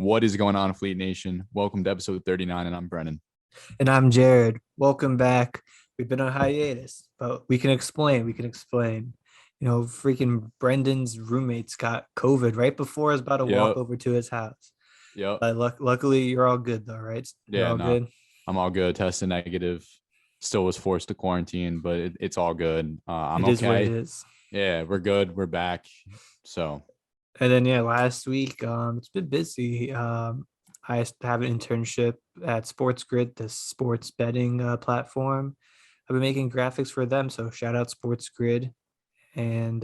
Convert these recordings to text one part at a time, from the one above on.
What is going on, Fleet Nation? Welcome to episode 39, and I'm Brendan. And I'm Jarod. Welcome back. We've been on hiatus, but we can explain. Freaking Brendan's roommates got COVID right before I was about to walk Yep. over to his house. Yep. But luckily, you're all good though, right? You're Yeah, all no, good. I'm all good. Tested negative. Still was forced to quarantine, but it's all good. I'm It is what it okay. is. Yeah, we're good. We're back. So, And then last week, it's been busy. I have an internship at Sports Grid, the sports betting platform. I've been making graphics for them, so shout out Sports Grid. And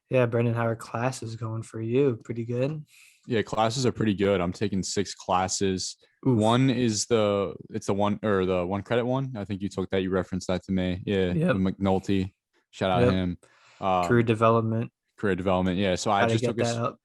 yeah, Brendan, how are classes going for you? Pretty good. yeah, classes are pretty good. I'm taking 6 classes. Oof. One is the one credit one. I think you took that. You referenced that to me. Yeah, Yep. McNulty. Shout out Yep. him. Career Um, development. Career development. Yeah. So I Got to just get took that up.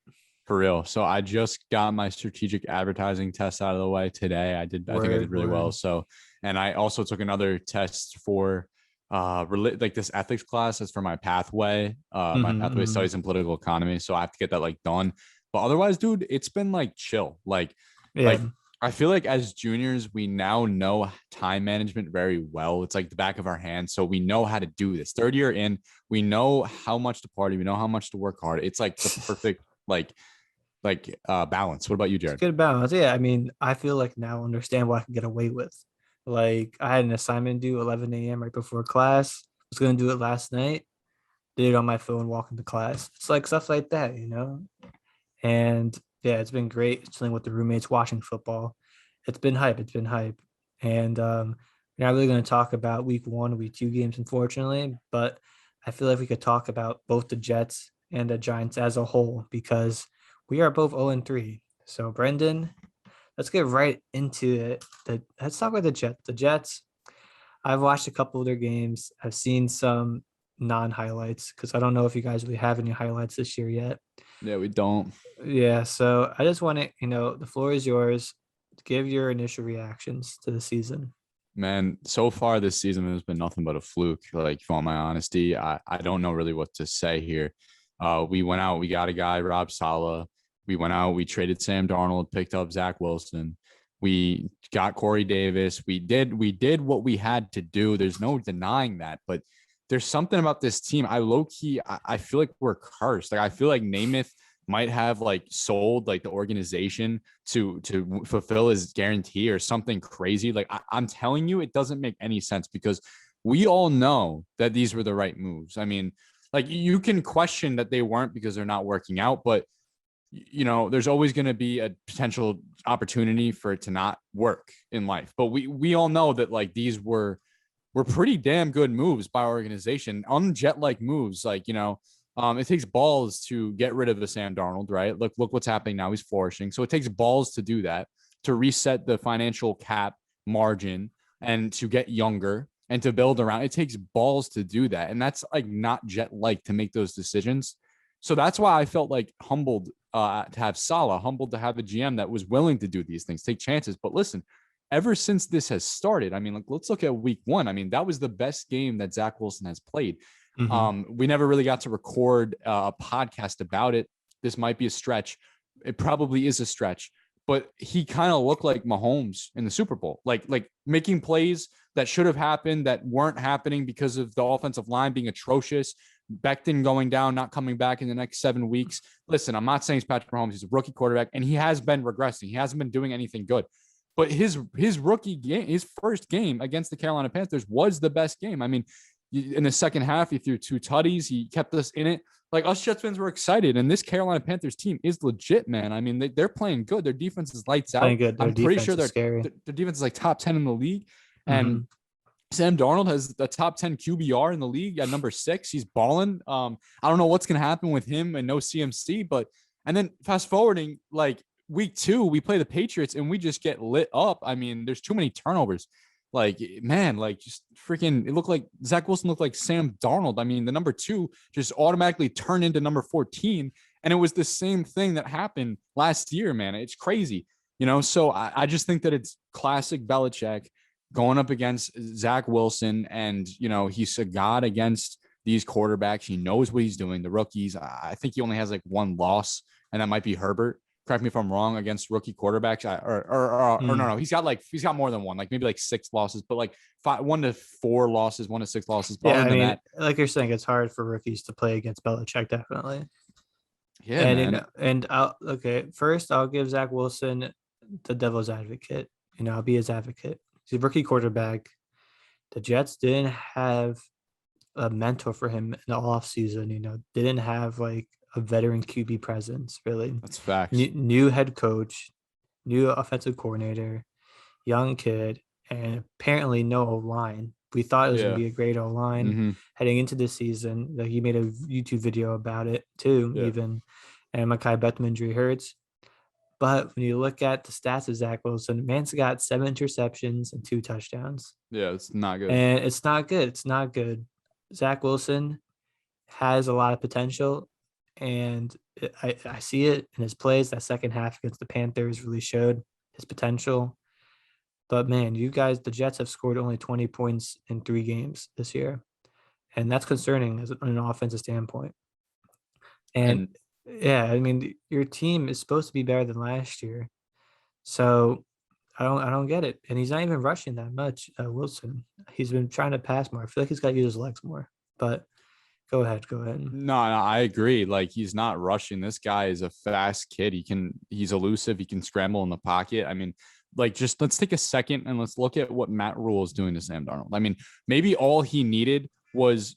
for real. So I just got my strategic advertising test out of the way today. I think I did Word, really well. word. So, and I also took another test for like this ethics class. That's for my pathway. My Mm-hmm, pathway mm-hmm. studies in political economy. So I have to get that like done. But otherwise, dude, it's been like chill. Yeah. Like I feel like as juniors, we now know time management very well. It's like the back of our hand. So we know how to do this. Third year in, we know how much to party. We know how much to work hard. It's like the perfect balance. What about you, It's a Jarod? good balance. Yeah, I mean, I feel like now I understand what I can get away with. Like I had an assignment due 11 a.m. right before class. Was gonna do it last night. Did it on my phone walking to class. It's like stuff like that. And yeah, it's been great chilling with the roommates, watching football. It's been hype. It's been hype. And we're not really going to talk about week one, week two games, unfortunately, but I feel like we could talk about both the Jets and the Giants as a whole because we are both 0-3. So, Brendan, let's get right into it. Let's talk about the Jets. The Jets, I've watched a couple of their games. I've seen some non-highlights because I don't know if you guys really have any highlights this year yet. Yeah, we don't. Yeah, so I just want to, the floor is yours. Give your initial reactions to the season. Man, so far this season has been nothing but a fluke. Like, if you want my honesty, I don't know really what to say here. We went out, we got a guy, Rob Saleh. We went out, we traded Sam Darnold, picked up Zach Wilson. We got Corey Davis. We did what we had to do. There's no denying that. But there's something about this team. I feel like we're cursed. Like I feel like Namath might have like sold like the organization to fulfill his guarantee or something crazy. Like I'm telling you, it doesn't make any sense because we all know that these were the right moves. I mean, like you can question that they weren't because they're not working out, but there's always going to be a potential opportunity for it to not work in life. But we all know that like these were pretty damn good moves by our organization, unjet like moves. It takes balls to get rid of the Sam Darnold, right? Look what's happening now. He's flourishing. So it takes balls to do that, to reset the financial cap margin and to get younger and to build around. It takes balls to do that. And that's like not jet like to make those decisions. So that's why I felt like humbled to have Saleh, humbled to have a GM that was willing to do these things, take chances. But listen, ever since this has started, I mean, like, let's look at week one. I mean, that was the best game that Zach Wilson has played. Mm-hmm. We never really got to record a podcast about it. This might be a stretch. It probably is a stretch, but he kind of looked like Mahomes in the Super Bowl, like making plays that should have happened that weren't happening because of the offensive line being atrocious. Becton going down, not coming back in the next 7 weeks. Listen, I'm not saying it's Patrick Mahomes. He's a rookie quarterback, and he has been regressing. He hasn't been doing anything good. But his rookie game, his first game against the Carolina Panthers was the best game. I mean, in the second half, he threw 2 tutties. He kept us in it. Like us Jets fans were excited, and this Carolina Panthers team is legit, man. I mean, they're playing good. Their defense is lights Playing out. good. Their I'm pretty defense sure is their scary. defense is like top 10 in the league, Mm-hmm. and Sam Darnold has the top 10 QBR in the league at number 6. He's balling. I don't know what's gonna happen with him and no CMC, but and then fast forwarding like week 2, we play the Patriots and we just get lit up. I mean, there's too many turnovers. Like, man, like just freaking, it looked like Zach Wilson looked like Sam Darnold. I mean, the number 2 just automatically turned into number 14. And it was the same thing that happened last year, man. It's crazy. So I just think that it's classic Belichick going up against Zach Wilson. And, he's a god against these quarterbacks. He knows what he's doing. The rookies, I think he only has like 1 loss, and that might be Herbert. correct me if I'm wrong, against rookie quarterbacks. Or no, he's got more than one, like maybe like 6 losses, but like 1 to 4 losses, 1 to 6 losses. But Yeah, other I than mean, that, like you're saying, it's hard for rookies to play against Belichick, definitely. yeah, man. First I'll give Zach Wilson the devil's advocate. I'll be his advocate. He's a rookie quarterback. The Jets didn't have a mentor for him in the offseason, didn't have like a veteran QB presence, really. That's facts. New head coach, new offensive coordinator, young kid, and apparently no O-line. We thought it was going Yeah. to be a great O-line heading into the season. Like, he made a YouTube video about it too, even. And Mekhi Becton injury hurts. But when you look at the stats of Zach Wilson, man's got 7 interceptions and 2 touchdowns. Yeah, it's not good. And it's not good. It's not good. Zach Wilson has a lot of potential, and I see it in his plays. That second half against the Panthers really showed his potential. But man, you guys, the Jets have scored only 20 points in 3 games this year, and that's concerning as an offensive standpoint. And yeah, I mean, your team is supposed to be better than last year, so I don't get it. And he's not even rushing that much, Wilson. He's been trying to pass more. I feel like he's got to use his legs more. But go ahead. No, I agree. Like, he's not rushing. This guy is a fast kid. He's elusive. He can scramble in the pocket. I mean, like, just let's take a second and let's look at what Matt Rule is doing to Sam Darnold. I mean, maybe all he needed was.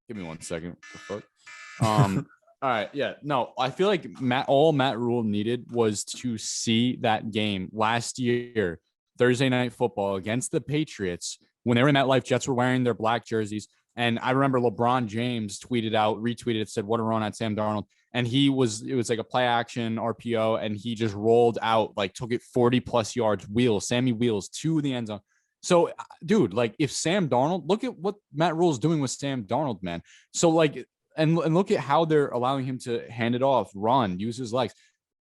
Give me 1 second. What the fuck? All right. Yeah. No, I feel like all Matt Rule needed was to see that game last year, Thursday Night Football against the Patriots, when they were in MetLife. Jets were wearing their black jerseys. And I remember LeBron James retweeted it, said, "What a run at Sam Darnold." And it was like a play action RPO, and he just rolled out, like, took it 40 plus yards, Sammy Wheels to the end zone. So, dude, like, if Sam Darnold, look at what Matt Rule is doing with Sam Darnold, man. So, like, and look at how they're allowing him to hand it off, run, use his legs.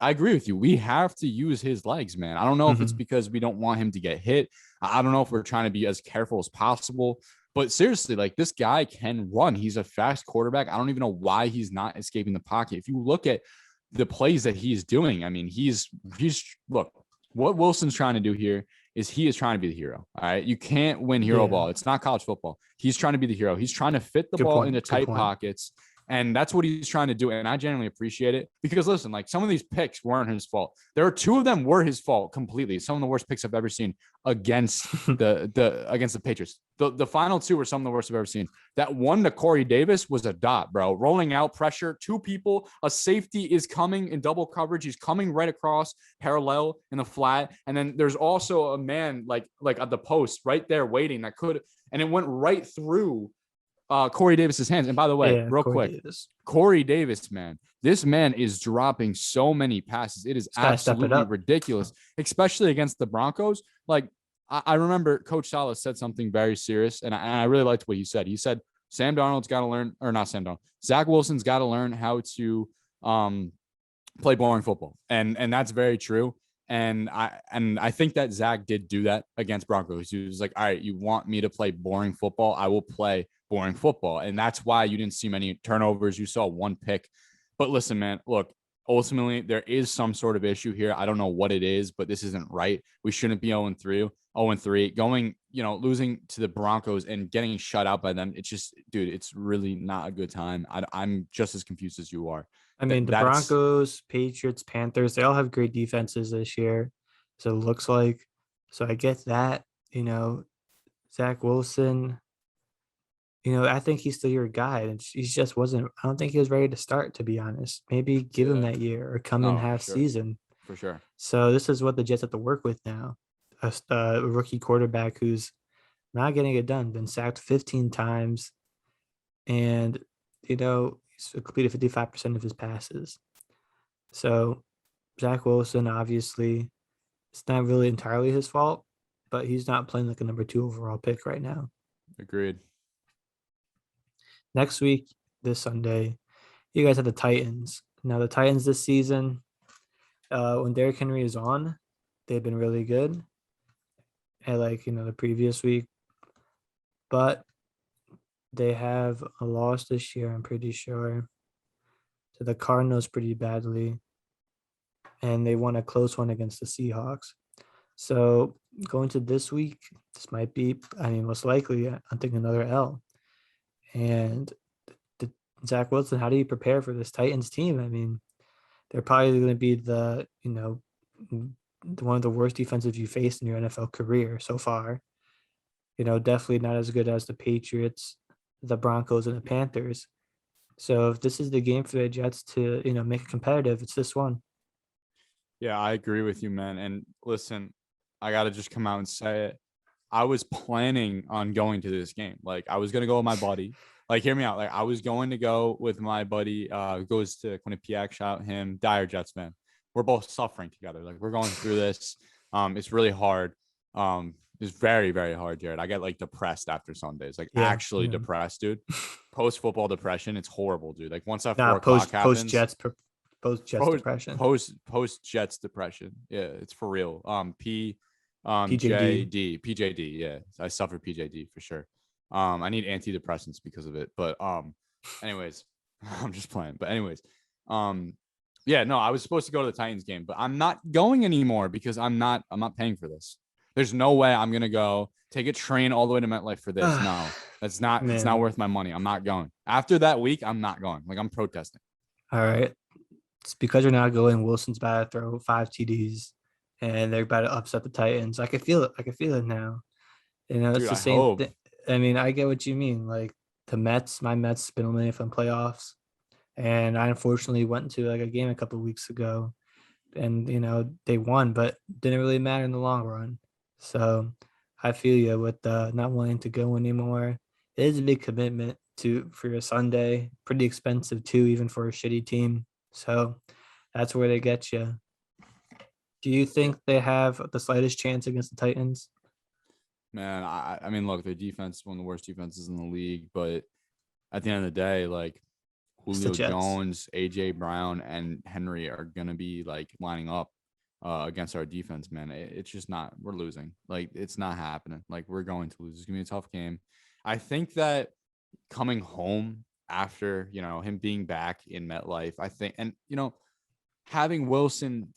I agree with you. We have to use his legs, man. I don't know if it's because we don't want him to get hit. I don't know if we're trying to be as careful as possible. But seriously, like, this guy can run. He's a fast quarterback. I don't even know why he's not escaping the pocket. If you look at the plays that he's doing, I mean, he's look, what Wilson's trying to do here is he is trying to be the hero. All right. You can't win hero ball. It's not college football. He's trying to be the hero. He's trying to fit the ball into tight pockets. And that's what he's trying to do. And I genuinely appreciate it because, listen, like, some of these picks weren't his fault. There are 2 of them were his fault completely. Some of the worst picks I've ever seen against the Patriots. The final 2 were some of the worst I've ever seen. That one to Corey Davis was a dot, bro. Rolling out pressure, 2 people, a safety is coming in double coverage. He's coming right across parallel in the flat. And then there's also a man like at the post right there waiting and it went right through Corey Davis's hands. And by the way, real quick, Corey Davis, man, this man is dropping so many passes. It is absolutely ridiculous, especially against the Broncos. Like, I remember Coach Salas said something very serious, and I really liked what he said. He said, Sam Darnold's got to learn, or not Sam Darnold, Zach Wilson's got to learn how to play boring football. And that's very true. And I think that Zach did do that against Broncos. He was like, all right, you want me to play boring football? I will play boring football. And that's why you didn't see many turnovers. You saw 1 pick. But listen, man, look, ultimately there is some sort of issue here. I don't know what it is, but this isn't right. We shouldn't be 0-3 going, losing to the Broncos and getting shut out by them. It's just, dude, it's really not a good time. I'm just as confused as you are. I mean, the Broncos, Patriots, Panthers, they all have great defenses this year. So it looks like. So I get that, Zach Wilson, I think he's still your guy. And he just wasn't, I don't think he was ready to start, to be honest. Maybe give him that year or come in half season. For sure. So this is what the Jets have to work with now. A rookie quarterback who's not getting it done, been sacked 15 times. And, he's completed 55% of his passes. So Zach Wilson, obviously, it's not really entirely his fault, but he's not playing like a number 2 overall pick right now. Agreed. Next week, this Sunday, you guys have the Titans. Now, the Titans this season, when Derrick Henry is on, they've been really good. And the previous week. But they have a loss this year, I'm pretty sure, to the Cardinals pretty badly. and they won a close one against the Seahawks. So going to this week, this might be, I mean, most likely, I'm thinking another L. And Zach Wilson, how do you prepare for this Titans team? I mean, they're probably going to be one of the worst defensives you faced in your NFL career so far. Definitely not as good as the Patriots, the Broncos, and the Panthers. So if this is the game for the Jets to, make it competitive, it's this one. Yeah, I agree with you, man. And listen, I got to just come out and say it. I was planning on going to this game. Like, I was going to go with my buddy. Like, hear me out. Like, I was going to go with my buddy, goes to Quinnipiac, shout him, dire Jets fan. We're both suffering together. Like, we're going through this. It's really hard. It's very, very hard, Jared. I get like depressed after Sundays, like actually depressed, dude. Post football depression. It's horrible, dude. Like once that 4 o'clock happens, post Jets depression. Post Jets depression. Yeah, it's for real. PJD. Yeah, I suffer PJD for sure. I need antidepressants because of it. But anyways, I'm just playing. But anyways, yeah, no, I was supposed to go to the Titans game, but I'm not going anymore because I'm not paying for this. There's no way I'm gonna go take a train all the way to MetLife for this. No, that's not. It's not worth my money. I'm not going. After that week, I'm not going. Like, I'm protesting. All right, it's because you're not going. Wilson's about to throw 5 TDs, and they're about to upset the Titans. I can feel it. I can feel it now. It's Dude, the same thing. I mean, I get what you mean. Like the Mets, my Mets been eliminated from playoffs, and I unfortunately went to like a game a couple of weeks ago, and they won, but didn't really matter in the long run. So I feel you with not wanting to go anymore. It is a big commitment for your Sunday. Pretty expensive too, even for a shitty team. So that's where they get you. Do you think they have the slightest chance against the Titans? Man, I mean, look, their defense is one of the worst defenses in the league, but at the end of the day, like Julio Jones, AJ Brown, and Henry are gonna be like lining up against our defense, man. It's just not. We're losing. Like, it's not happening. Like, we're going to lose. It's gonna be a tough game. I think that coming home after him being back in MetLife, I think, and having Wilson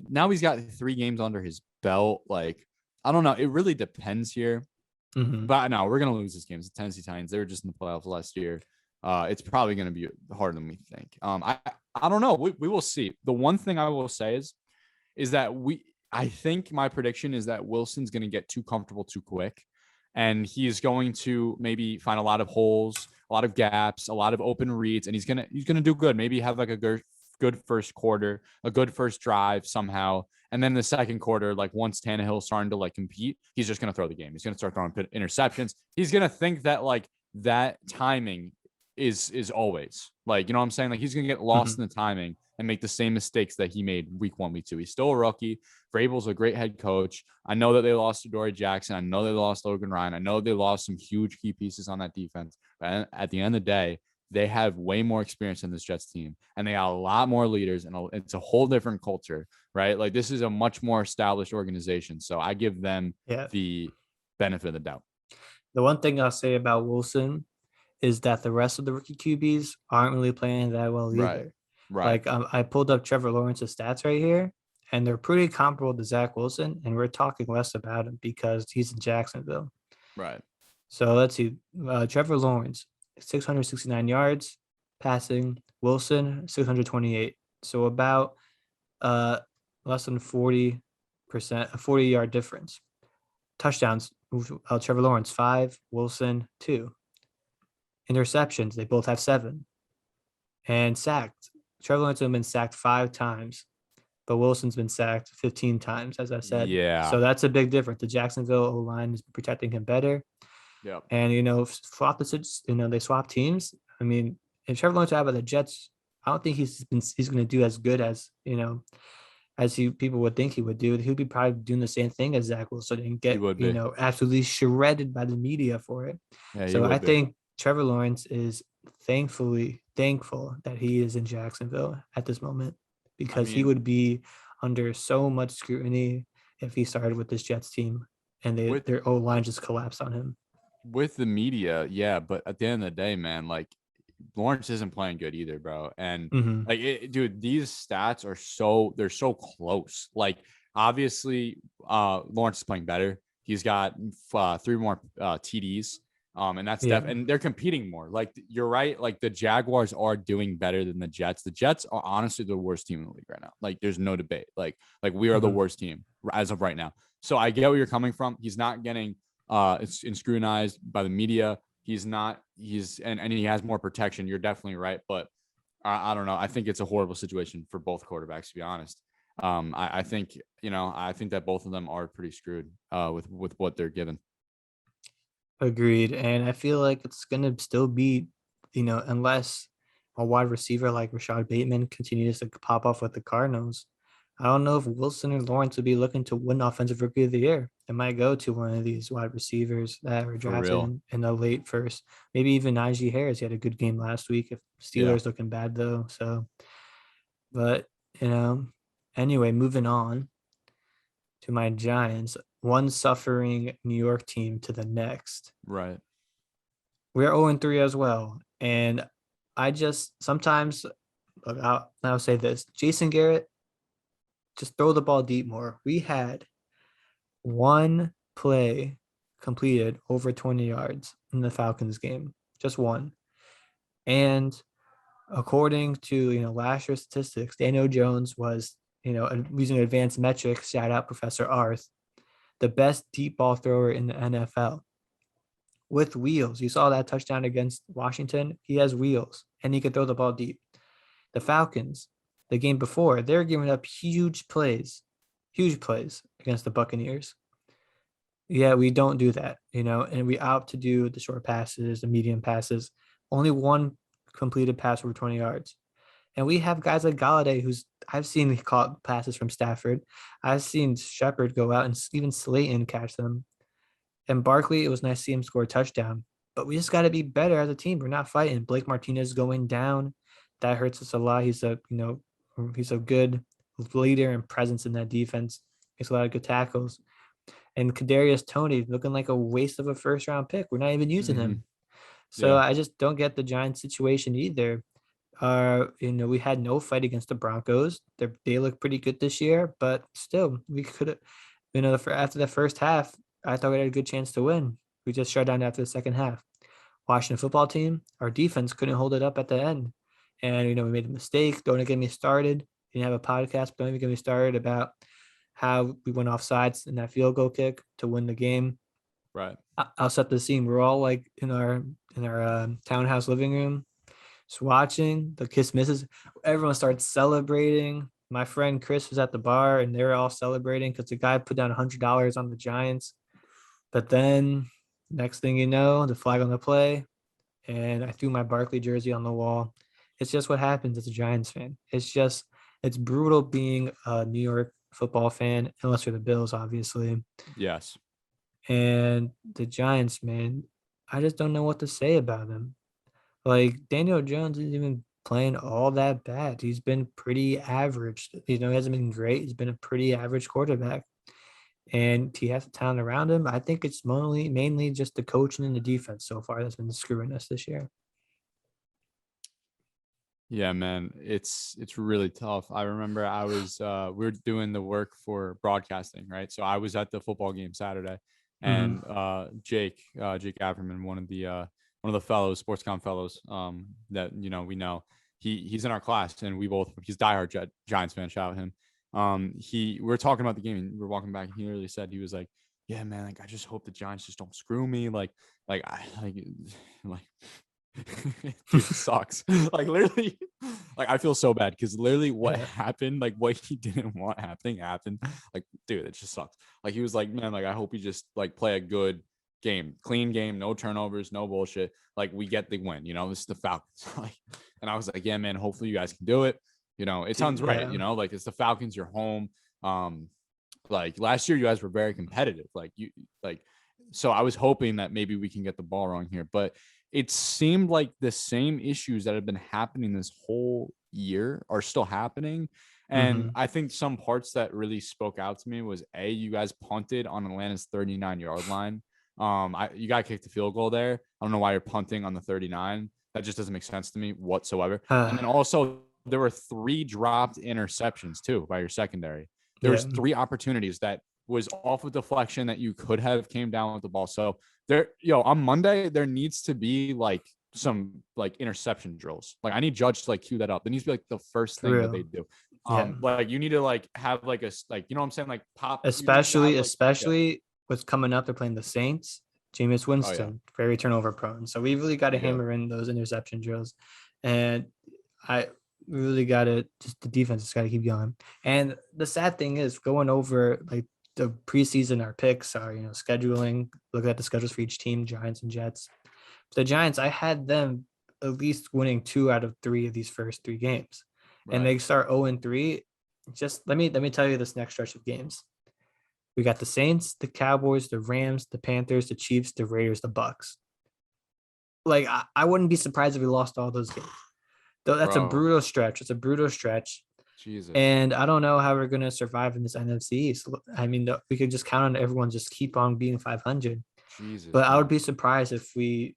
now he's got 3 games under his belt. Like, I don't know. It really depends here. Mm-hmm. But no, we're gonna lose this game. It's the Tennessee Titans. They were just in the playoffs last year. It's probably gonna be harder than we think. I don't know. We will see. The one thing I will say is that I think my prediction is that Wilson's going to get too comfortable too quick, and he's going to maybe find a lot of holes, a lot of gaps, a lot of open reads, and he's gonna do good. Maybe have like a good first quarter, a good first drive somehow, and then the second quarter, like once Tannehill's starting to like compete, he's just gonna throw the game. He's gonna start throwing interceptions. He's gonna think that like that timing is always like, what I'm saying? Like, he's gonna get lost in the timing and make the same mistakes that he made week 1, week 2. He's still a rookie. Vrabel's a great head coach. I know that they lost to Dory Jackson. I know they lost Logan Ryan. I know they lost some huge key pieces on that defense. But at the end of the day, they have way more experience in this Jets team, and they got a lot more leaders, and it's a whole different culture, right? Like, this is a much more established organization. So I give them the benefit of the doubt. The one thing I'll say about Wilson is that the rest of the rookie QBs aren't really playing that well either. Right. Like, I pulled up Trevor Lawrence's stats right here, and they're pretty comparable to Zach Wilson, and we're talking less about him because he's in Jacksonville. Right. So let's see. Trevor Lawrence, 669 yards passing. Wilson, 628. So about less than 40%, a 40-yard difference. Touchdowns, Trevor Lawrence, 5. Wilson, 2. Interceptions, they both have 7. And sacked. Trevor Lawrence has been sacked 5 times, but Wilson's been sacked 15 times, as I said. Yeah. So that's a big difference. The Jacksonville O-line is protecting him better. Yep. And, they swap teams. I mean, if Trevor Lawrence out of the Jets, I don't think he's going to do as good as, as people would think he would do. He'll be probably doing the same thing as Zach Wilson and get, absolutely shredded by the media for it. Yeah, so I think Trevor Lawrence is thankful that he is in Jacksonville at this moment, because he would be under so much scrutiny if he started with this Jets team and their O-line just collapsed on him. With the media, yeah, but at the end of the day, man, like, Lawrence isn't playing good either, bro. And Mm-hmm. dude, these stats they're so close. Like obviously, Lawrence is playing better. He's got 3 more TDs. And that's Yeah. and they're competing more. Like you're right. Like the Jaguars are doing better than the Jets. The Jets are honestly the worst team in the league right now. Like there's no debate. Like we are the Mm-hmm. worst team as of right now. So I get where you're coming from. He's not getting scrutinized by the media. He's not. And he has more protection. You're definitely right. But I don't know. I think it's a horrible situation for both quarterbacks, to be honest. I think I think that both of them are pretty screwed with what they're given. Agreed. And I feel like it's gonna still be, unless a wide receiver like Rashad Bateman continues to pop off with the Cardinals. I don't know if Wilson or Lawrence would be looking to win Offensive Rookie of the Year. It might go to one of these wide receivers that were For drafted real. in the late first. Maybe even Najee Harris. He had a good game last week. If Yeah. Steelers looking bad though. So, but you know, anyway, moving on to my Giants, one suffering New York team to the next. Right. We're 0-3 as well. And I just sometimes, look, I'll say this: Jason Garrett, just throw the ball deep more. We had one play completed over 20 yards in the Falcons game, just one. And according to last year's statistics, Daniel Jones was using advanced metrics. Shout out Professor Arth, the best deep ball thrower in the NFL with wheels. You saw that touchdown against Washington. He has wheels and he can throw the ball deep. The Falcons, the game before, they're giving up huge plays against the Buccaneers. Yeah, we don't do that, and we opt to do the short passes, the medium passes. Only one completed pass over 20 yards. And we have guys like Galladay, who's I've seen caught passes from Stafford. I've seen Shepard go out and even Slayton catch them. And Barkley, it was nice to see him score a touchdown. But we just got to be better as a team. We're not fighting. Blake Martinez going down. That hurts us a lot. He's a good leader and presence in that defense. Makes a lot of good tackles. And Kadarius Toney looking like a waste of a first round pick. We're not even using Mm-hmm. him. So Yeah. I just don't get the Giants situation either. We had no fight against the Broncos. They look pretty good this year, but still, we could have, after the first half, I thought we had a good chance to win. We just shut down after the second half. Washington football team, our defense couldn't hold it up at the end. And, we made a mistake. Don't get me started. Didn't have a podcast. Don't even get me started about how we went off sides in that field goal kick to win the game. Right. I'll set the scene. We're all like in our townhouse living room, just watching the kiss misses. Everyone starts celebrating. My friend Chris was at the bar and they were all celebrating because the guy put down $100 on the Giants. But then next thing you know, the flag on the play, and I threw my Barkley jersey on the wall. It's just what happens as a Giants fan. It's brutal being a New York football fan, unless you're the Bills, obviously. Yes. And the Giants, man, I just don't know what to say about them. Like Daniel Jones isn't even playing all that bad. He's been pretty average. He hasn't been great. He's been a pretty average quarterback. And he has the talent around him. I think it's mainly just the coaching and the defense so far that's been screwing us this year. Yeah, man, it's really tough. I remember I was we were doing the work for broadcasting, right? So I was at the football game Saturday, and Jake Averman, one of the fellows, sportscom fellows, that we know, he's in our class, and he's diehard Giants fan. Shout out him. We were talking about the game, and we were walking back, and he literally said, he was like, "Yeah, man, like I just hope the Giants just don't screw me, like dude, it sucks." Like literally, like I feel so bad because literally what happened, like what he didn't want happened. Like, dude, it just sucks. Like he was like, "Man, like I hope we just like play a good game, clean game, no turnovers, no bullshit. Like we get the win, this is the Falcons." Like, and I was like, "Yeah, man, hopefully you guys can do it." It sounds right, like it's the Falcons, you're home. Like last year you guys were very competitive. So I was hoping that maybe we can get the ball wrong here, but it seemed like the same issues that have been happening this whole year are still happening. And I think some parts that really spoke out to me was you guys punted on Atlanta's 39-yard line. You got to kick the field goal there. I don't know why you're punting on the 39. That just doesn't make sense to me whatsoever. And then also there were 3 dropped interceptions too by your secondary. There was 3 opportunities that was off of deflection that you could have came down with the ball. So there, on Monday, there needs to be like some like interception drills. Like I need Judge to like cue that up. It needs to be like the first thing that they do. Like you need to like have like a, like, you know what I'm saying? Like pop, especially what's coming up. They're playing the Saints. Jameis Winston, very turnover prone. So we really got to hammer in those interception drills. And we really got to, just the defense has got to keep going. And the sad thing is, going over like the preseason, our picks are, scheduling, looking at the schedules for each team, Giants and Jets. The Giants, I had them at least winning 2 out of 3 of these first 3 games. Right. And they start 0-3. Just let me tell you this next stretch of games. We got the Saints, the Cowboys, the Rams, the Panthers, the Chiefs, the Raiders, the Bucks. Like, I wouldn't be surprised if we lost all those games. That's a brutal stretch. It's a brutal stretch. Jesus. And I don't know how we're going to survive in this NFC. So, I mean, we could just count on everyone just keep on being 500. Jesus. But I would be surprised if we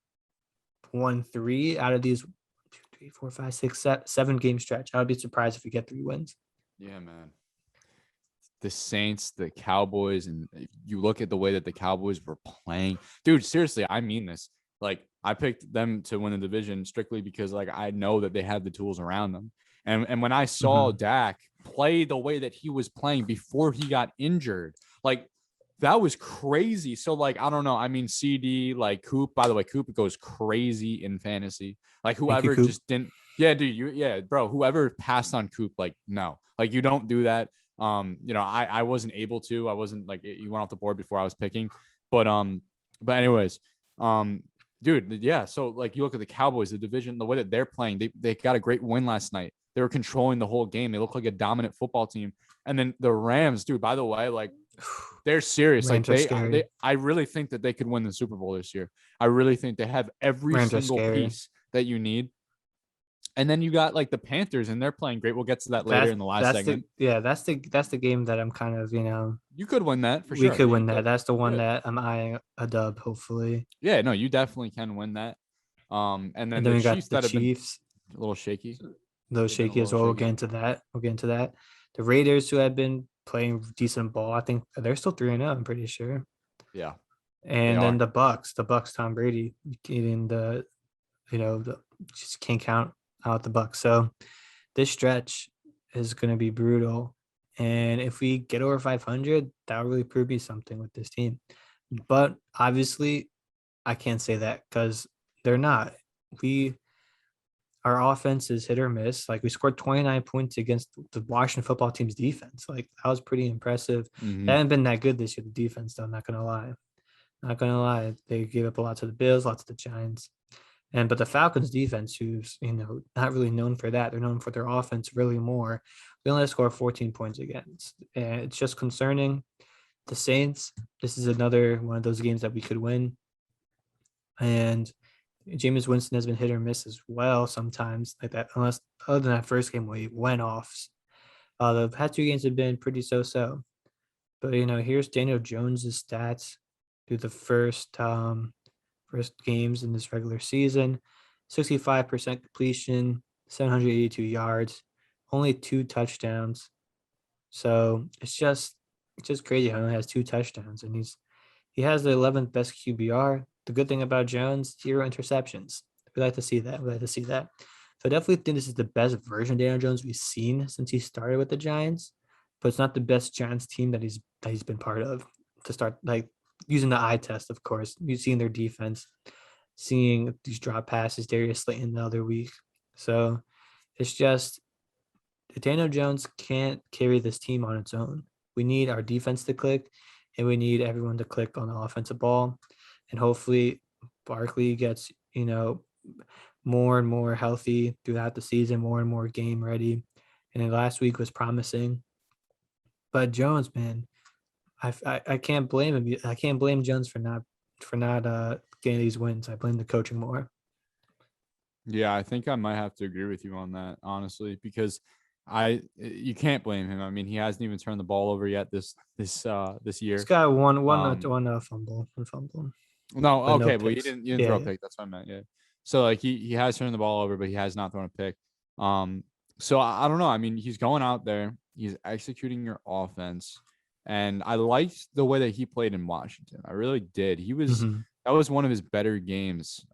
won 3 out of these 1, 2, 3, 4, 5, 6, 7 game stretch. I would be surprised if we get 3 wins. Yeah, man. The Saints, the Cowboys, and you look at the way that the Cowboys were playing. Dude, seriously, I mean this. Like, I picked them to win the division strictly because, like, I know that they had the tools around them. And when I saw Dak play the way that he was playing before he got injured, like, that was crazy. So, like, I don't know. I mean, CD, like, Coop, by the way, Coop goes crazy in fantasy. Like, whoever just didn't. Yeah, dude, bro, whoever passed on Coop, like, no. Like, you don't do that. I wasn't able to. I wasn't, like, you went off the board before I was picking. But anyways, dude, yeah. So, like, you look at the Cowboys, the division, the way that they're playing, they got a great win last night. They were controlling the whole game. They look like a dominant football team. And then the Rams, dude, by the way, like, they're serious. Rams like I really think that they could win the Super Bowl this year. I really think they have every single piece that you need. And then you got like the Panthers, and they're playing great. We'll get to that later in the last segment. That's the game that I'm kind of, you could win that for sure. We could win that. That's the one that I'm eyeing a dub, hopefully. Yeah, no, you definitely can win that. And then we got the Chiefs, a little shaky. Those shaky as well. We'll get into that. The Raiders, who have been playing decent ball, I think they're still 3-0. I'm pretty sure. Yeah. And then the Bucks, Tom Brady getting just can't count out the Bucks. So this stretch is going to be brutal. And if we get over 500, that will really prove me something with this team. But obviously, I can't say that because they're not. Our offense is hit or miss. Like, we scored 29 points against the Washington football team's defense. Like, that was pretty impressive. They haven't been that good this year, the defense, though. I'm not going to lie. They gave up a lot to the Bills, lots to the Giants. But the Falcons defense, who's, not really known for that. They're known for their offense really more. We only scored 14 points against. And it's just concerning. The Saints, this is another one of those games that we could win. And Jameis Winston has been hit or miss as well sometimes, like that, unless other than that first game where he went off. The past 2 games have been pretty so-so. But, here's Daniel Jones's stats through the first games in this regular season. 65% completion, 782 yards, only 2 touchdowns. So it's just crazy how he only has 2 touchdowns, and he has the 11th best QBR. The good thing about Jones, 0 interceptions. We like to see that. So I definitely think this is the best version of Daniel Jones we've seen since he started with the Giants, but it's not the best Giants team that he's been part of to start, like, using the eye test, of course. You've seen their defense, seeing these drop passes, Darius Slayton the other week. So it's just Daniel Jones can't carry this team on its own. We need our defense to click, and we need everyone to click on the offensive ball. And hopefully Barkley gets, more and more healthy throughout the season, more and more game ready. And then last week was promising. But Jones, man, I can't blame him. I can't blame Jones for not getting these wins. I blame the coaching more. Yeah, I think I might have to agree with you on that, honestly, because you can't blame him. I mean, he hasn't even turned the ball over yet this year. He's got one fumble. No, okay, but you didn't throw a pick. That's what I meant. Yeah. So like he has turned the ball over, but he has not thrown a pick. So I don't know. I mean, he's going out there, he's executing your offense, and I liked the way that he played in Washington. I really did. Mhm. That was one of his better games. He just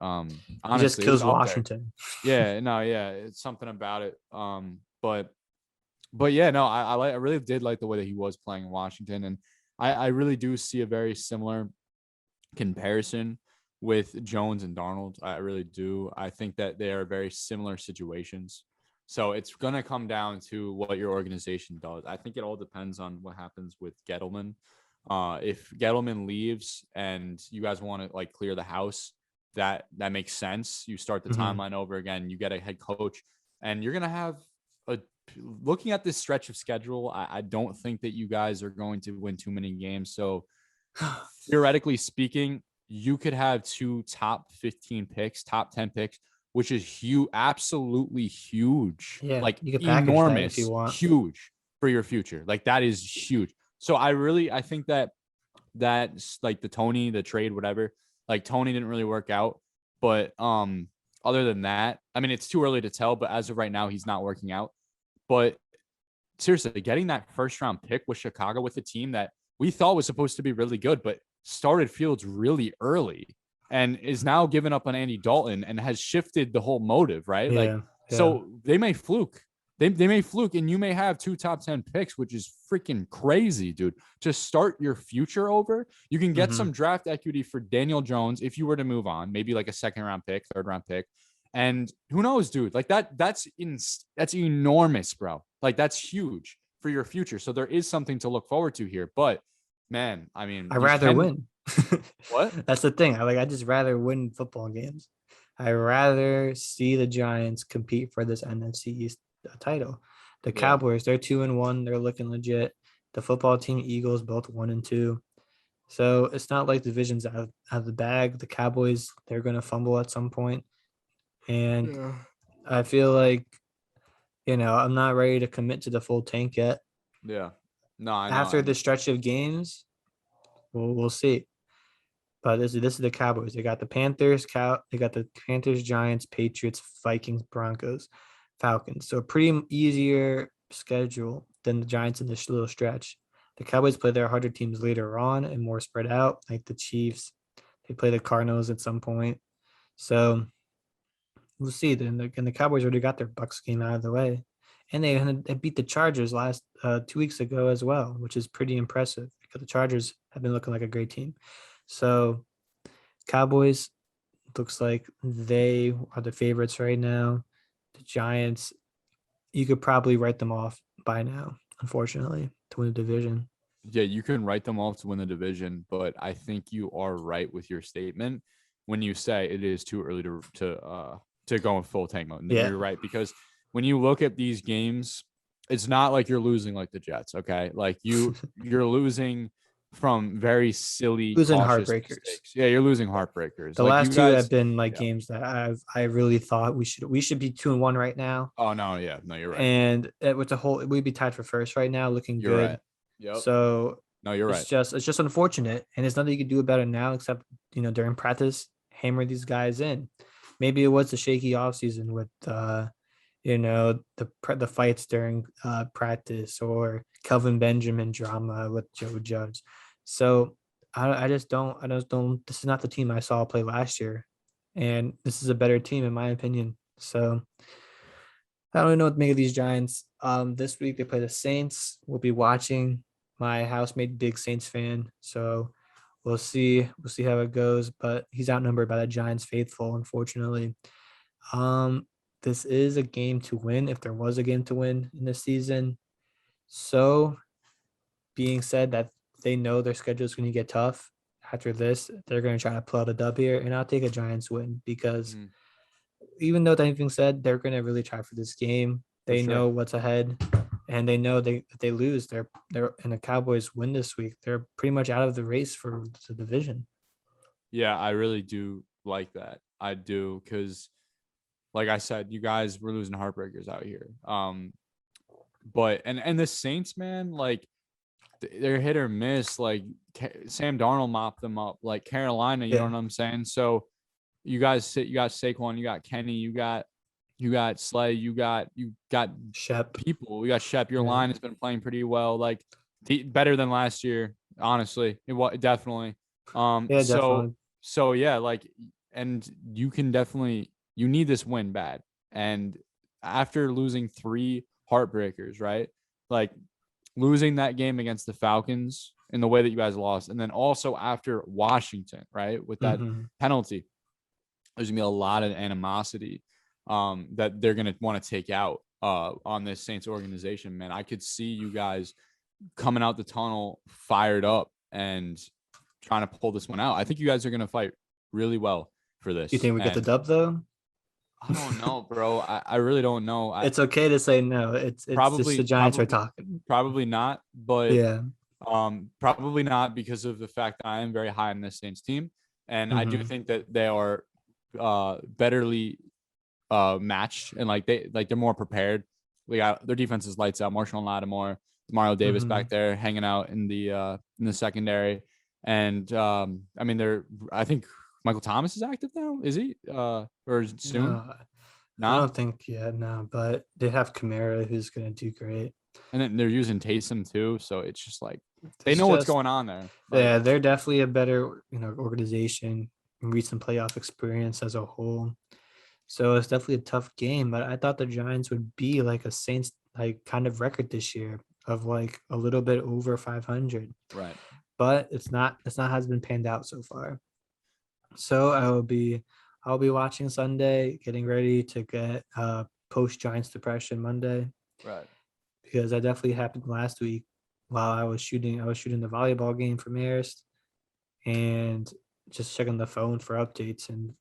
Honestly, it was kills up there. Washington. Yeah, no, yeah, it's something about it. But yeah, no, I really did like the way that he was playing in Washington, and I really do see a very similar comparison with Jones and Darnold. I really do. I think that they are very similar situations. So it's going to come down to what your organization does. I think it all depends on what happens with Gettleman. If Gettleman leaves and you guys want to like clear the house, that makes sense. You start the Mhm. timeline over again. You get a head coach, and you're going to have a. Looking at this stretch of schedule, I don't think that you guys are going to win too many games. So theoretically speaking, you could have two top 15 picks, top 10 picks, which is huge, absolutely huge, Yeah, like you could package that if you enormous, want. huge for your future. Like that is huge. So I think that's like the trade, whatever, like Tony didn't really work out. But other than that, I mean, it's too early to tell, but as of right now, he's not working out. But seriously, getting that first round pick with Chicago, with a team that we thought was supposed to be really good, but started Fields really early and is now giving up on Andy Dalton and has shifted the whole motive, right? Like, Yeah, yeah. so they may fluke. They may fluke, and you may have two top 10 picks, which is freaking crazy, dude. To start your future over, you can get Mhm. some draft equity for Daniel Jones if you were to move on, maybe like a second round pick, third round pick. And who knows, dude? Like that's enormous, bro. Like that's huge for your future. So there is something to look forward to here. But man, I mean, I these rather 10 win. what? That's the thing. I just rather win football games. I rather see the Giants compete for this NFC East title. The Yeah. Cowboys, they're 2-1. They're looking legit. The football team, Eagles, both 1-2. So it's not like divisions out of the bag. The Cowboys, they're going to fumble at some point. And Yeah. I feel like, I'm not ready to commit to the full tank yet. Yeah. No, I know. After And the stretch of games, we'll see. But this is the Cowboys. They got the Panthers, they got the Panthers, Giants, Patriots, Vikings, Broncos, Falcons. So a pretty easier schedule than the Giants in this little stretch. The Cowboys play their harder teams later on and more spread out, like the Chiefs. They play the Cardinals at some point. So we'll see. Then the Cowboys already got their Bucks game out of the way, and they beat the Chargers last 2 weeks ago as well, which is pretty impressive because the Chargers have been looking like a great team. So Cowboys looks like they are the favorites right now. The Giants, you could probably write them off by now, unfortunately, to win the division. yeah, you can write them off to win the division, but I think you are right with your statement when you say it is too early to go in full tank mode. Yeah. You're right, because when you look at these games, it's not like you're losing like the Jets, okay? Like you're losing from very silly, Losing cautious heartbreakers. mistakes. Yeah, you're losing heartbreakers. The Like you last two have guys, been like yeah. games that I really thought we should be 2-1 right now. Oh no, yeah, no, you're right. And with the whole we'd be tied for first right now, looking You're good. right. Yep. So No, you're right. it's just unfortunate, and there's nothing you can do about it now except during practice hammer these guys in. Maybe it was a shaky offseason with the fights during practice or Kelvin Benjamin drama with Joe Judge. So I just don't. This is not the team I saw play last year, and this is a better team in my opinion. So I don't know what to make of these Giants. This week they play the Saints. We'll be watching. My housemate, big Saints fan, so we'll see. We'll see how it goes. But he's outnumbered by the Giants faithful, unfortunately. Um, this is a game to win if there was a game to win in this season. So, being said that they know their schedule is going to get tough after this, they're going to try to pull out a dub here, and I'll take a Giants win because Mhm. even though that being said, they're going to really try for this game. For They sure. know what's ahead, and they know if they lose, they're and the Cowboys win this week, they're pretty much out of the race for the division. Yeah, I really do like that. I do, because like I said, you guys were losing heartbreakers out here. But and the Saints, man, like they're hit or miss. Like Sam Darnold mopped them up. Like Carolina, you know Yeah, what I'm saying? So you got Saquon, you got Kenny, you got Slay, you got Shep. people. We got Shep. Your Yeah. line has been playing pretty well, like better than last year. Honestly, it was definitely. Yeah, definitely. So yeah, like, and you can definitely you need this win bad. And after losing 3 heartbreakers, right? Like losing that game against the Falcons in the way that you guys lost, and then also after Washington, right, with that penalty, there's gonna be a lot of animosity that they're gonna want to take out on this Saints organization. Man, I could see you guys coming out the tunnel fired up and trying to pull this one out. I think you guys are gonna fight really well for this. You think we get the And dub though? I don't know, bro. I really don't know. It's okay to say no. It's just the Giants are talking. Probably not, but Yeah. probably not because of the fact that I am very high on this Saints team, and I do think that they are betterly matched, and like they're more prepared. We got their defense is lights out. Marshall Lattimore, Mario Davis back there hanging out in the secondary, and I mean I think Michael Thomas is active now. Is he or soon? No, I don't think yet. No, but they have Kamara who's gonna do great. And then they're using Taysom too, so it's just like they know what's going on there. Like, yeah, they're definitely a better organization, recent playoff experience as a whole. So it's definitely a tough game. But I thought the Giants would be like a Saints like kind of record this year of like a little bit over 500. right. But it's not has been panned out so far. So I'll be watching Sunday, getting ready to get post Giants depression Monday. Right. Because that definitely happened last week while I was shooting the volleyball game for Marist and just checking the phone for updates and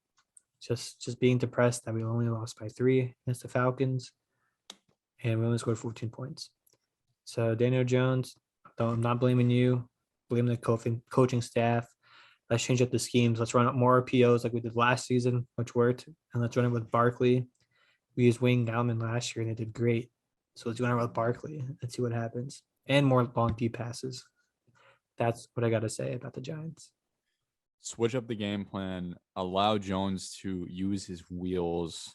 just being depressed that we only lost by 3 against the Falcons and we only scored 14 points. So Daniel Jones, I'm not blaming you, blame the coaching staff. Let's change up the schemes. Let's run up more RPOs like we did last season, which worked, and let's run it with Barkley. We used Wayne Gallman last year and they did great. So let's go around with Barkley and see what happens. And more long deep passes. That's what I got to say about the Giants. Switch up the game plan. Allow Jones to use his wheels.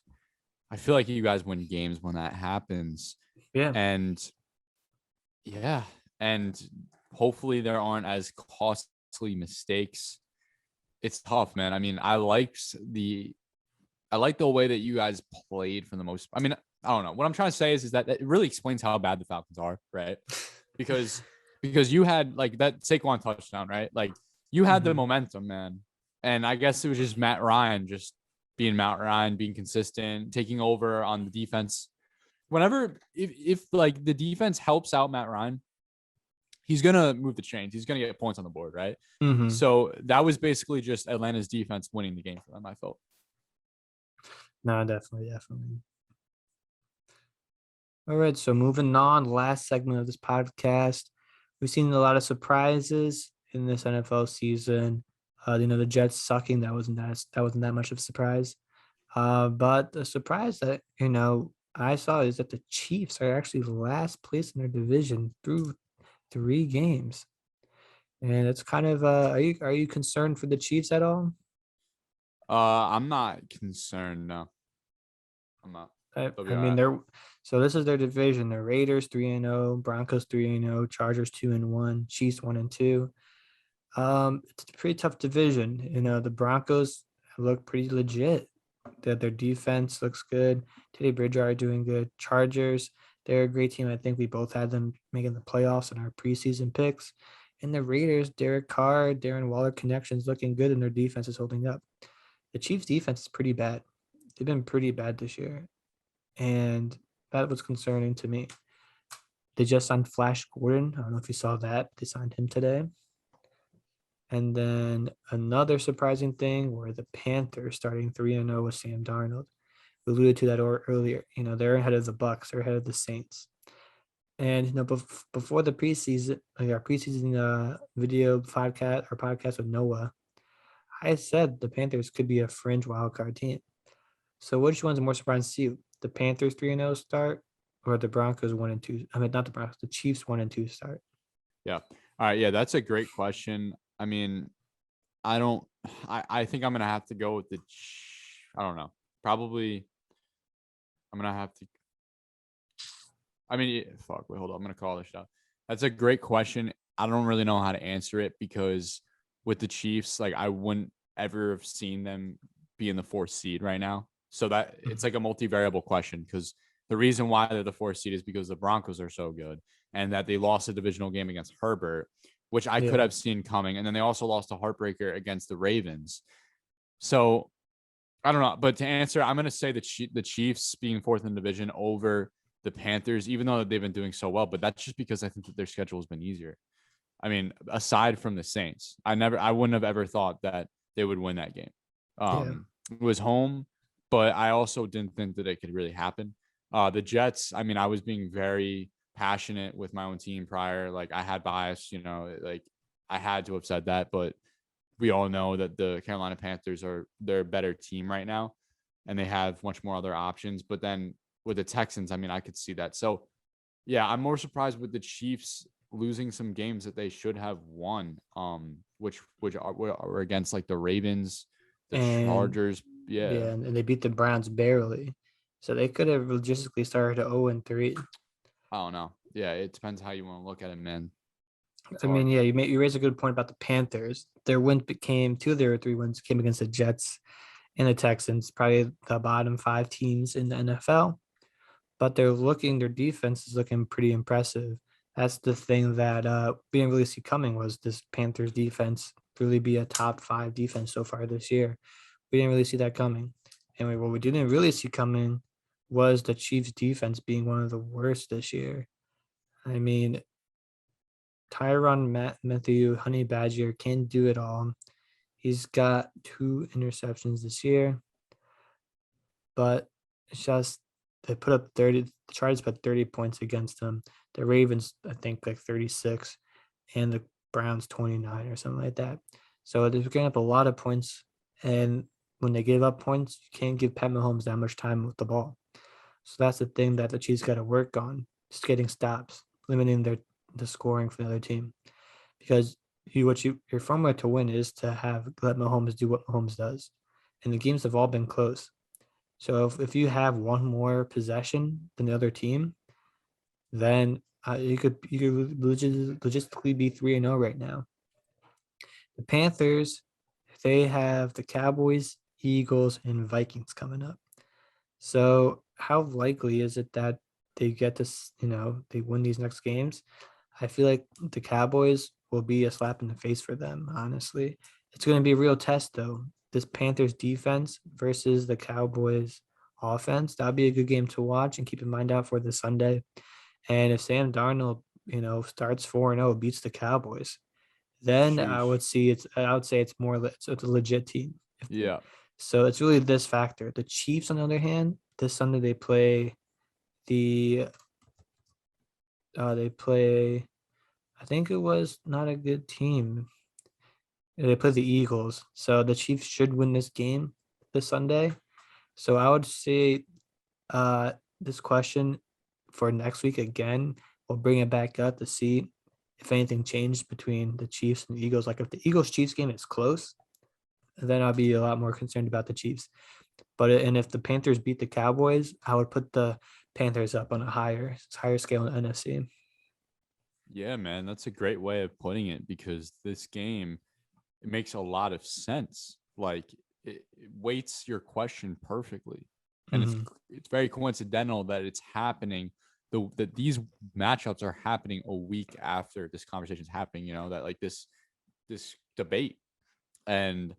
I feel like you guys win games when that happens. Yeah. And hopefully there aren't as costly mistakes. It's tough, man. I mean, I like the way that you guys played for the most. I mean, I don't know. What I'm trying to say is that it really explains how bad the Falcons are, right? Because you had like that Saquon touchdown, right? Like you had the momentum, man. And I guess it was just Matt Ryan just being Matt Ryan, being consistent, taking over on the defense. Whenever if like the defense helps out Matt Ryan, he's gonna move the chains. He's gonna get points on the board, right? So that was basically just Atlanta's defense winning the game for them, I felt. No, definitely. All right, so moving on, last segment of this podcast. We've seen a lot of surprises in this NFL season. The Jets sucking, that wasn't that much of a surprise. But the surprise that I saw is that the Chiefs are actually last place in their division through 3 games, and it's kind of are you concerned for the Chiefs at all? I'm not concerned. No, I'm not. I mean, so this is their division. The Raiders 3-0, Broncos 3-0, Chargers 2-1, Chiefs 1-2. It's a pretty tough division. The Broncos look pretty legit. Their defense looks good. Teddy Bridgewater doing good. Chargers, they're a great team. I think we both had them making the playoffs in our preseason picks. And the Raiders, Derek Carr, Darren Waller connections looking good, and their defense is holding up. The Chiefs' defense is pretty bad. They've been pretty bad this year. And that was concerning to me. They just signed Flash Gordon. I don't know if you saw that. They signed him today. And then another surprising thing were the Panthers starting 3-0 with Sam Darnold. We alluded to that earlier. They're ahead of the Bucs. They're ahead of the Saints. And before the preseason, like our preseason video podcast with Noah, I said the Panthers could be a fringe wildcard team. So which one's more surprising to you? The Panthers 3-0 start or the Broncos 1-2? I mean, not the Broncos, the Chiefs 1-2 start. Yeah. All right. Yeah, that's a great question. I mean, I don't I think I'm gonna have to go with I don't know. Probably I'm gonna have to. I mean, fuck. Wait, hold on. I'm gonna call this out. That's a great question. I don't really know how to answer it because with the Chiefs, like I wouldn't ever have seen them be in the 4th seed right now. So that it's like a multivariable question because the reason why they're the 4th seed is because the Broncos are so good and that they lost a divisional game against Herbert, which I could Yeah. have seen coming, and then they also lost a heartbreaker against the Ravens. So I don't know, but to answer, I'm going to say the Chiefs being 4th in the division over the Panthers, even though they've been doing so well. But that's just because I think that their schedule has been easier. I mean, aside from the Saints, I wouldn't have ever thought that they would win that game. Yeah. It was home, but I also didn't think that it could really happen. The Jets, I mean, I was being very passionate with my own team prior. Like I had bias, like I had to have said that, but we all know that the Carolina Panthers they're a better team right now and they have much more other options. But then with the Texans, I mean, I could see that. So yeah, I'm more surprised with the Chiefs losing some games that they should have won, which are against like the Ravens, the And Chargers. Yeah. yeah, and they beat the Browns barely. So they could have logistically started at 0-3. I don't know. Yeah, it depends how you want to look at it, man. It's I mean, hard. yeah, you raised a good point about the Panthers. Their win became 2 of their 3 wins came against the Jets and the Texans, probably the bottom 5 teams in the NFL. But their defense is looking pretty impressive. That's the thing that we didn't really see coming was this Panthers defense really be a top 5 defense so far this year. We didn't really see that coming. And what we didn't really see coming was the Chiefs defense being one of the worst this year. I mean, Matthew Honey Badger can do it all. He's got 2 interceptions this year, but it's just they put up 30. The Chargers put 30 points against them. The Ravens, I think, like 36, and the Browns 29 or something like that. So they're getting up a lot of points, and when they give up points, you can't give Pat Mahomes that much time with the ball. So that's the thing that the Chiefs got to work on: just getting stops, limiting the scoring for the other team. Because your formula to win is to let Mahomes do what Mahomes does, and the games have all been close. So if you have one more possession than the other team, then you could logistically be 3-0 right now. The Panthers, they have the Cowboys, Eagles, and Vikings coming up. So how likely is it that they get this? They win these next games. I feel like the Cowboys will be a slap in the face for them. Honestly, it's going to be a real test though. This Panthers defense versus the Cowboys offense. That'll be a good game to watch and keep in mind out for this Sunday. And if Sam Darnold, starts 4-0, beats the Cowboys, then I Sheesh. would see it's. I would say it's it's a legit team. Yeah. So it's really this factor. The Chiefs, on the other hand, this Sunday they play the. They play. I think it was not a good team. They play the Eagles, so the Chiefs should win this game this Sunday. So I would say this question for next week again. We'll bring it back up to see if anything changed between the Chiefs and the Eagles. Like if the Eagles Chiefs game is close, then I'll be a lot more concerned about the Chiefs. And if the Panthers beat the Cowboys, I would put the Panthers up on a higher scale in the NFC. Yeah, man, that's a great way of putting it because this game it makes a lot of sense. Like it weights your question perfectly, and Mm-hmm. it's very coincidental that it's happening. That these matchups are happening a week after this conversation is happening. That like this debate, and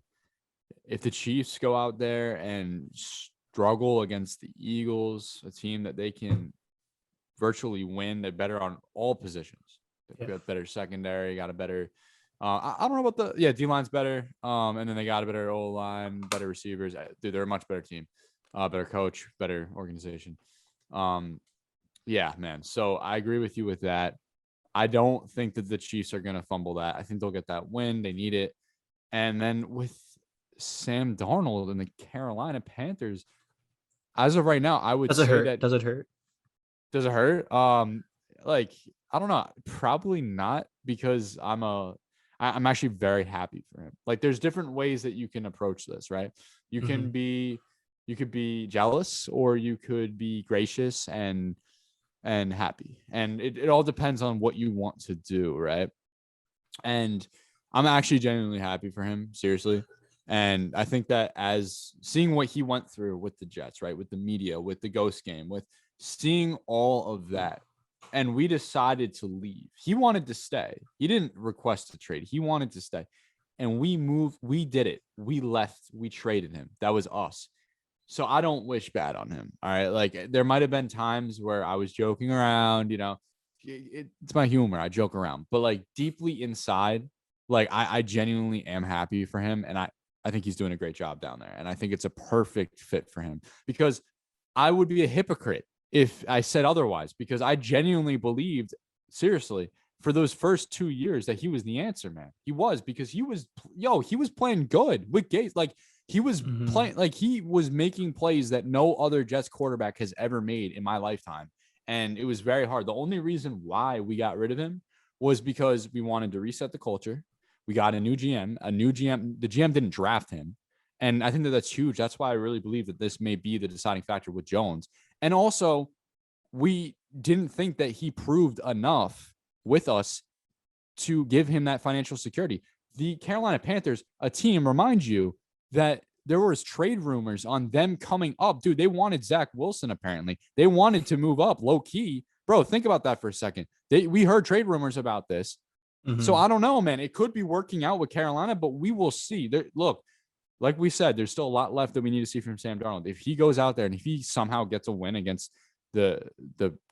if the Chiefs go out there and struggle against the Eagles, a team that they can virtually win, they're better on all positions. They've got better secondary, got a better I don't know about D line's better. And then they got a better O line, better receivers. Dude, they're a much better team, better coach, better organization. Yeah, man. So I agree with you with that. I don't think that the Chiefs are gonna fumble that. I think they'll get that win. They need it. And then with Sam Darnold and the Carolina Panthers, as of right now, I would Does it say hurt? that Does it hurt? does it hurt? Like I don't know, probably not because I'm actually very happy for him. Like, there's different ways that you can approach this, right? You can be, you could be jealous, or you could be gracious and happy. And it all depends on what you want to do, right? And I'm actually genuinely happy for him, seriously. And I think that, as seeing what he went through with the Jets, right, with the media, with the ghost game, with seeing all of that, and we decided to leave. He wanted to stay. He didn't request a trade. He wanted to stay. And we moved. We did it. We left. We traded him. That was us. So I don't wish bad on him. All right. Like, there might have been times where I was joking around, it's my humor. I joke around, but like, deeply inside, like, I genuinely am happy for him. And I think he's doing a great job down there. And I think it's a perfect fit for him, because I would be a hypocrite if I said otherwise, because I genuinely believed, seriously, for those first 2 years, that he was the answer, man. He was, because he was playing good with Gates. Like, he was playing, like, he was making plays that no other Jets quarterback has ever made in my lifetime. And it was very hard. The only reason why we got rid of him was because we wanted to reset the culture. We got a new GM. The GM didn't draft him. And I think that that's huge. That's why I really believe that this may be the deciding factor with Jones. And also, we didn't think that he proved enough with us to give him that financial security. The Carolina Panthers, a team, remind you that there was trade rumors on them coming up. Dude, they wanted Zach Wilson, apparently. They wanted to move up low key. Bro, think about that for a second. We heard trade rumors about this. So I don't know, man. It could be working out with Carolina, but we will see. Look, like we said, there's still a lot left that we need to see from Sam Darnold. If he goes out there and if he somehow gets a win against the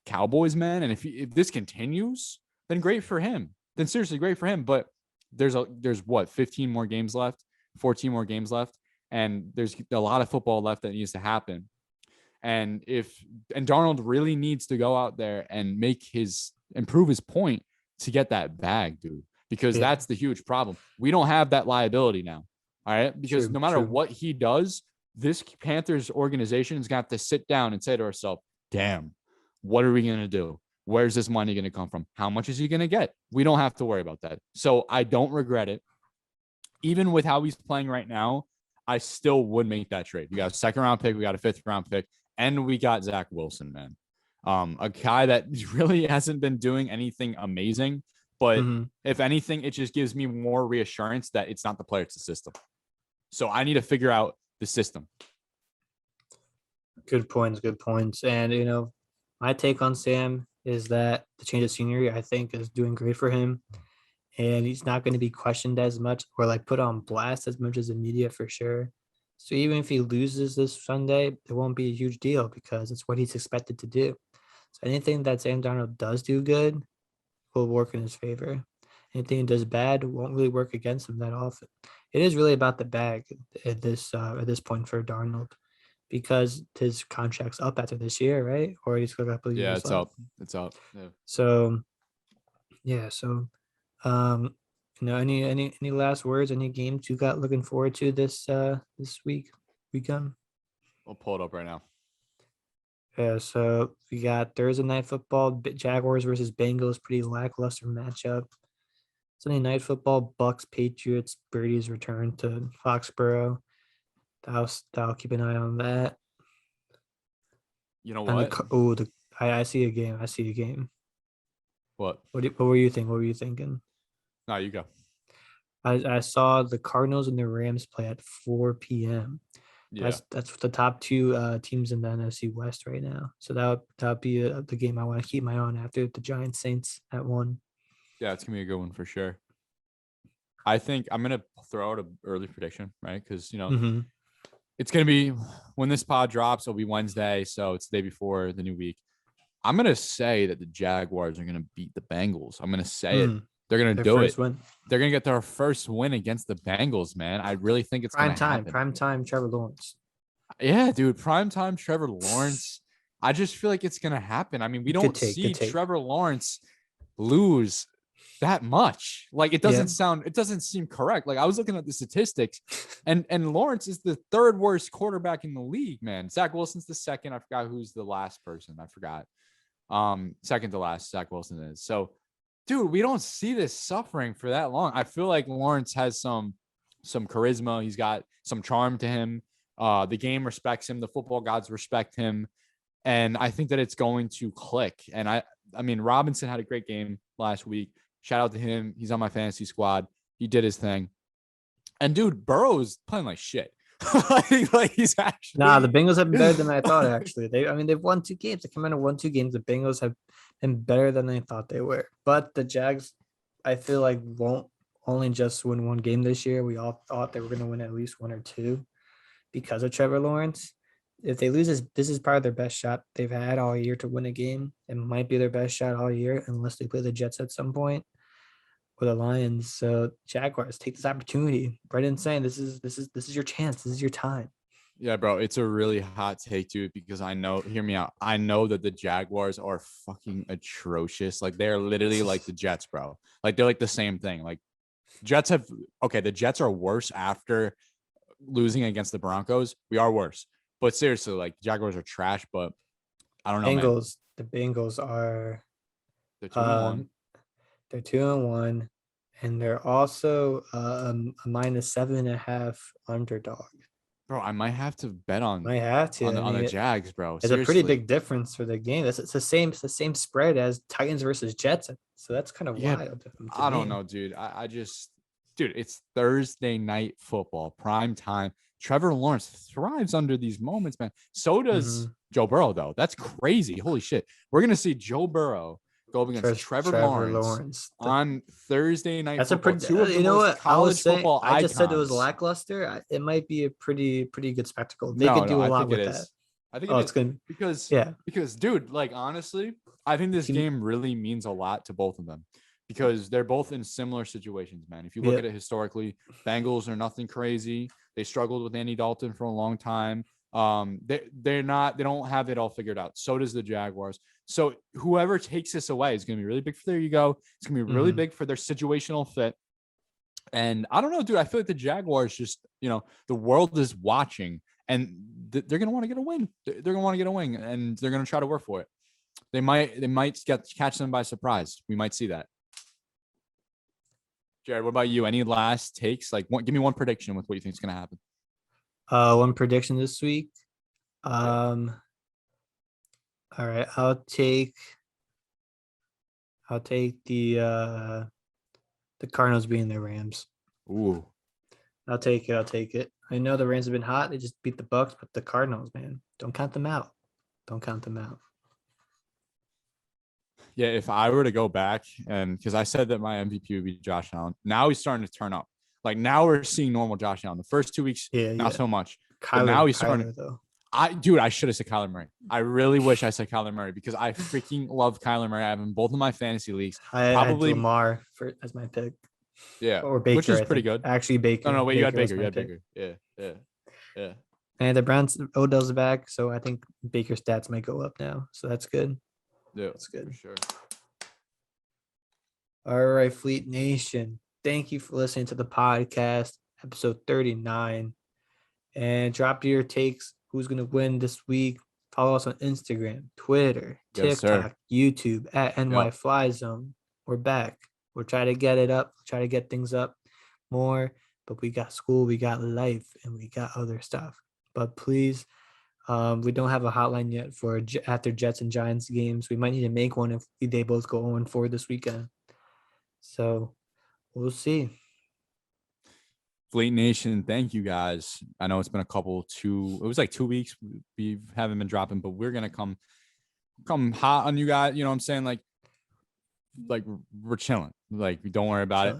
Cowboys, man, and if this continues, then great for him. Then seriously, great for him. But there's what, 15 more games left, 14 more games left, and there's a lot of football left that needs to happen. And Darnold really needs to go out there and improve his point to get that bag, dude, because that's the huge problem. We don't have that liability now. All right. Because no matter what he does, this Panthers organization is going to have to sit down and say to ourselves, damn, what are we going to do? Where's this money going to come from? How much is he going to get? We don't have to worry about that. So I don't regret it. Even with how he's playing right now, I still would make that trade. We got a 2nd round pick. We got a 5th round pick, and we got Zach Wilson, man. A guy that really hasn't been doing anything amazing, but if anything, it just gives me more reassurance that it's not the player, it's the system. So I need to figure out the system. Good points. And, my take on Sam is that the change of scenery, I think, is doing great for him. And he's not going to be questioned as much or like put on blast as much as the media, for sure. So even if he loses this Sunday, it won't be a huge deal because it's what he's expected to do. So anything that Sam Darnold does do good will work in his favor. Anything he does bad won't really work against him that often. It is really about the bag at this point for Darnold, because his contract's up after this year, right? Or he's got a couple of years left. It's up. Yeah. So, any last words? Any games you got looking forward to this weekend? I'll pull it up right now. Yeah, so we got Thursday night football, Jaguars versus Bengals, pretty lackluster matchup. Sunday night football, Bucks, Patriots, Brady's return to Foxborough. I'll keep an eye on that. You know what? I see a game. What? What were you thinking? What were you thinking? No, you go. I saw the Cardinals and the Rams play at 4 p.m. Yeah. That's the top 2 teams in the NFC West right now. So that would be the game I want to keep my eye on after the Giants Saints at 1. Yeah, it's gonna be a good one for sure. I think I'm gonna throw out an early prediction, right? Because it's gonna be, when this pod drops, it'll be Wednesday, so it's the day before the new week. I'm gonna say that the Jaguars are gonna beat the Bengals. I'm gonna say it. They're gonna do it. Win. They're gonna get their first win against the Bengals, man. I really think it's gonna happen. Prime time, Trevor Lawrence. Yeah, dude. Prime time, Trevor Lawrence. I just feel like it's gonna happen. I mean, we don't see Trevor Lawrence lose that much. Like, it doesn't seem correct. Like, I was looking at the statistics, and Lawrence is the 3rd worst quarterback in the league, man. Zach Wilson's the 2nd. I forgot who's the last person. I forgot. 2nd to last, Zach Wilson is. So dude, we don't see this suffering for that long. I feel like Lawrence has some charisma. He's got some charm to him. The game respects him. The football gods respect him. And I think that it's going to click. And I mean, Robinson had a great game last week. Shout out to him. He's on my fantasy squad. He did his thing. And dude, Burrow is playing like shit. like he's actually. Nah, the Bengals have been better than I thought. Actually, they've won 2 games. They come in and won 2 games. The Bengals have been better than I thought they were. But the Jags, I feel like won't only just win 1 game this year. We all thought they were going to win at least 1 or 2 because of Trevor Lawrence. If they lose this is probably their best shot they've had all year to win a game. It might be their best shot all year unless they play the Jets at some point or the Lions. So Jaguars, take this opportunity. Brendan's saying this is your chance. This is your time. Yeah, bro, it's a really hot take to it because hear me out. I know that the Jaguars are fucking atrocious. Like they're literally like the Jets, bro. Like they're like the same thing. Like the Jets are worse after losing against the Broncos. We are worse. But seriously, like Jaguars are trash, but I don't know. Bengals, man. The Bengals are they're 2-1. They're 2-1, and they're also a -7.5 underdog. Bro, I might have to bet on the Jags, bro. It's a pretty big difference for the game. It's the same spread as Titans versus Jets. So that's kind of wild. I don't know, dude. I just it's Thursday night football, prime time. Trevor Lawrence thrives under these moments, man. So does Joe Burrow, though. That's crazy. Holy shit. We're going to see Joe Burrow go up against Trevor Lawrence on Thursday night that's football. Two of the most college football icons. I just said it was lackluster. It might be a pretty good spectacle. They could do a lot with that. I think it's good because, dude, like, honestly, I think this game really means a lot to both of them. Because they're both in similar situations, man. If you look at it historically, Bengals are nothing crazy. They struggled with Andy Dalton for a long time. They don't have it all figured out. So does the Jaguars. So whoever takes this away is going to be really big for their ego. It's going to be really big for their situational fit. And I don't know, dude. I feel like the Jaguars just, the world is watching, and they're going to want to get a win. They're going to want to get a win, and they're going to try to work for it. They might catch them by surprise. We might see that. Jarod, what about you? Any last takes? Like, give me one prediction with what you think is going to happen. One prediction this week. All right, I'll take the Cardinals beating the Rams. Ooh. I'll take it. I know the Rams have been hot. They just beat the Bucks, but the Cardinals, man, don't count them out. Yeah, if I were to go back, and because I said that my MVP would be Josh Allen, now he's starting to turn up. Like now we're seeing normal Josh Allen. The first 2 weeks, not so much. But now he's starting. Though. I should have said Kyler Murray. I really wish I said Kyler Murray because I freaking love Kyler Murray. I have him both in my fantasy leagues. I probably had Lamar as my pick. Yeah, or Baker, which is pretty good. Actually, Baker. No, wait, you had Baker. You had Baker. Yeah. And the Browns, Odell's back, so I think Baker's stats might go up now. So that's good. Yeah, that's good. For sure. All right, Fleet Nation. Thank you for listening to the podcast, episode 39. And drop your takes. Who's going to win this week? Follow us on Instagram, Twitter, TikTok, YouTube at NYFlyZone. We're back. We'll try to get it up, try to get things up more. But we got school, we got life, and we got other stuff. But please, we don't have a hotline yet for after Jets and Giants games. We might need to make one if they both go 0-4 this weekend. So we'll see. Fleet Nation, thank you guys. I know it's been it was like 2 weeks we haven't been dropping, but we're gonna come hot on you guys. You know what I'm saying? Like we're chilling. Like, don't worry about it.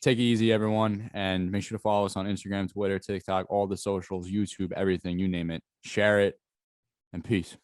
Take it easy, everyone, and make sure to follow us on Instagram, Twitter, TikTok, all the socials, YouTube, everything, you name it. Share it, and peace.